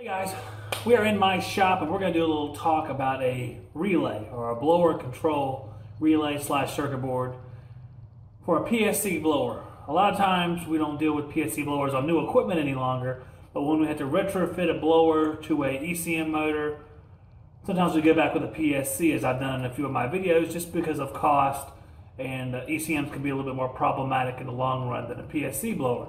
Hey guys, we are in my shop and we're going to do a little talk about a relay or a blower control relay slash circuit board for a PSC blower. A lot of times we don't deal with PSC blowers on new equipment any longer, but when we have to retrofit a blower to a ECM motor, sometimes we go back with a PSC, as I've done in a few of my videos, just because of cost, and ECMs can be a little bit more problematic in the long run than a PSC blower.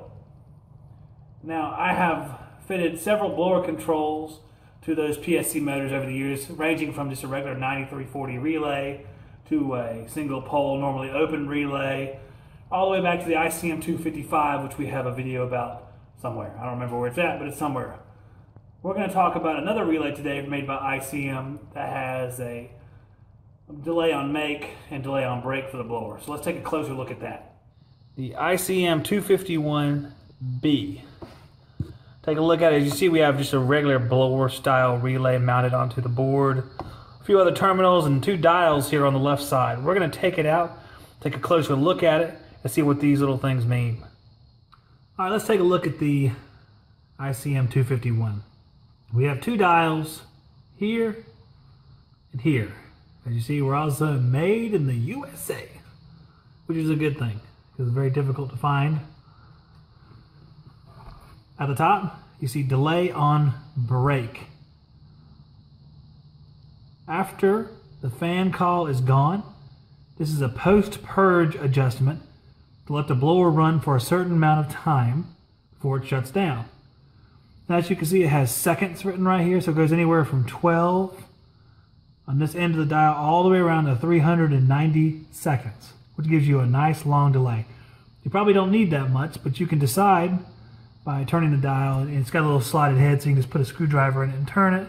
Now, I have fitted several blower controls to those PSC motors over the years, ranging from just a regular 9340 relay to a single pole, normally open relay, all the way back to the ICM251, which we have a video about somewhere. I don't remember where it's at, but it's somewhere. We're going to talk about another relay today made by ICM that has a delay on make and delay on break for the blower. So let's take a closer look at that. The ICM251B. Take a look at it. As you see, we have just a regular blower style relay mounted onto the board. A few other terminals and two dials here on the left side. We're going to take it out, take a closer look at it, and see what these little things mean. All right, let's take a look at the ICM251. We have two dials here and here. As you see, we're also made in the USA, which is a good thing because it's very difficult to find. At the top, you see delay on break. After the fan call is gone, this is a post-purge adjustment to let the blower run for a certain amount of time before it shuts down. Now, as you can see, it has seconds written right here, so it goes anywhere from 12 on this end of the dial all the way around to 390 seconds, which gives you a nice long delay. You probably don't need that much, but you can decide by turning the dial, and it's got a little slotted head, so you can just put a screwdriver in it and turn it,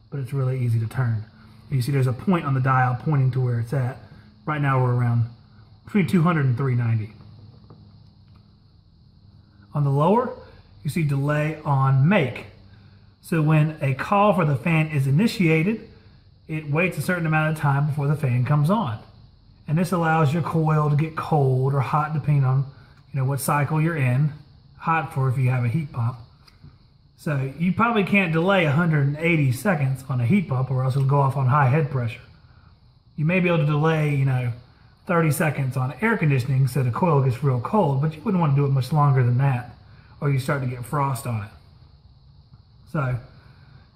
but it's really easy to turn. And you see there's a point on the dial pointing to where it's at. Right now we're around between 200 and 390. On the lower, you see delay on make. So when a call for the fan is initiated, it waits a certain amount of time before the fan comes on. And this allows your coil to get cold or hot depending on what cycle you're in. Hot for if you have a heat pump. So you probably can't delay 180 seconds on a heat pump or else it'll go off on high head pressure. You may be able to delay 30 seconds on air conditioning so the coil gets real cold, but you wouldn't want to do it much longer than that or you start to get frost on it. So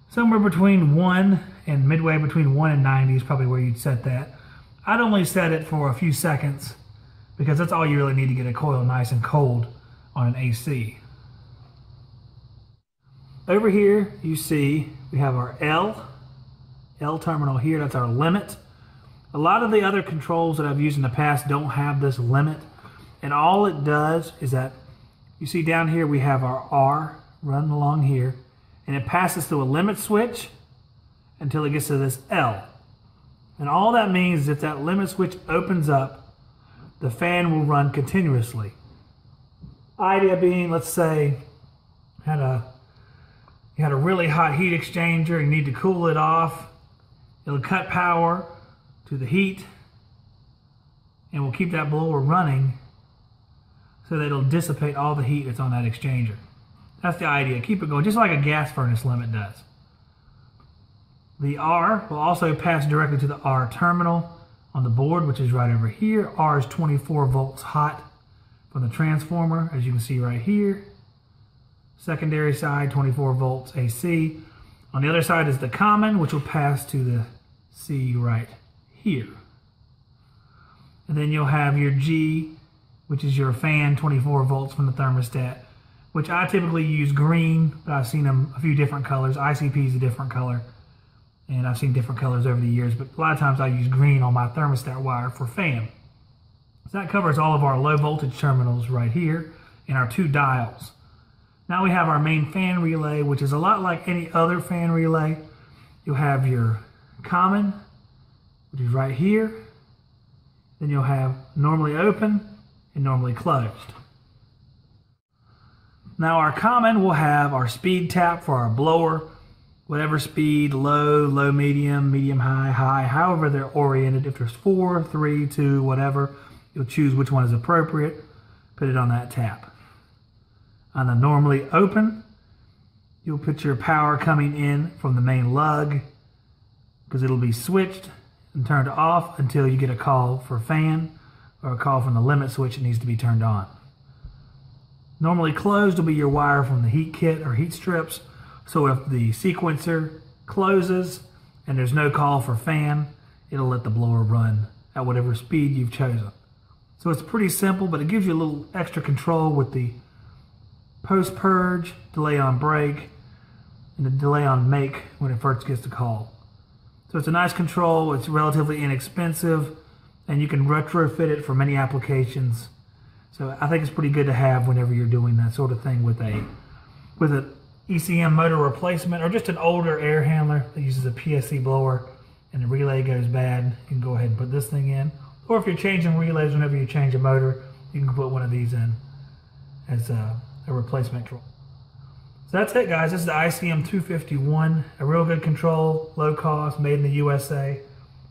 somewhere between 1 and midway between 1 and 90 is probably where you'd set that. I'd only set it for a few seconds because that's all you really need to get a coil nice and cold on an AC. Over here you see we have our L terminal here. That's our limit. A lot of the other controls that I've used in the past don't have this limit, and all it does is that you see down here we have our R running along here, and it passes through a limit switch until it gets to this L. And all that means is if that limit switch opens up, the fan will run continuously. Idea being, let's say you had a really hot heat exchanger, you need to cool it off, it'll cut power to the heat and will keep that blower running so that it'll dissipate all the heat that's on that exchanger. That's the idea. Keep it going, just like a gas furnace limit does. The R will also pass directly to the R terminal on the board, which is right over here. R is 24 volts hot from the transformer, as you can see right here. Secondary side, 24 volts AC. On the other side is the common, which will pass to the C right here. And then you'll have your G, which is your fan, 24 volts from the thermostat, which I typically use green, but I've seen them a few different colors. ICP is a different color, and I've seen different colors over the years, but a lot of times I use green on my thermostat wire for fan. So that covers all of our low voltage terminals right here and our two dials. Now we have our main fan relay, which is a lot like any other fan relay. You'll have your common, which is right here. Then you'll have normally open and normally closed. Now our common will have our speed tap for our blower, whatever speed, low, low medium, medium high, high, however they're oriented. If there's 4, 3, 2, whatever, you'll choose which one is appropriate, put it on that tap. On the normally open, You'll put your power coming in from the main lug, because it'll be switched and turned off until you get a call for fan or a call from the limit switch that needs to be turned on. Normally closed will be your wire from the heat kit or heat strips. So if the sequencer closes and there's no call for fan, it'll let the blower run at whatever speed you've chosen. So it's pretty simple, but it gives you a little extra control with the post-purge, delay on break, and the delay on make when it first gets the call. So it's a nice control, it's relatively inexpensive, and you can retrofit it for many applications. So I think it's pretty good to have whenever you're doing that sort of thing with an ECM motor replacement or just an older air handler that uses a PSC blower and the relay goes bad. You can go ahead and put this thing in. Or if you're changing relays whenever you change a motor, you can put one of these in as a replacement control. So that's it, guys. This is the ICM251, a real good control, low cost, made in the USA.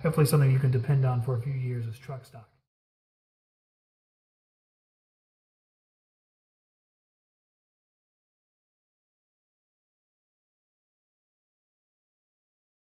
Hopefully something you can depend on for a few years as truck stock.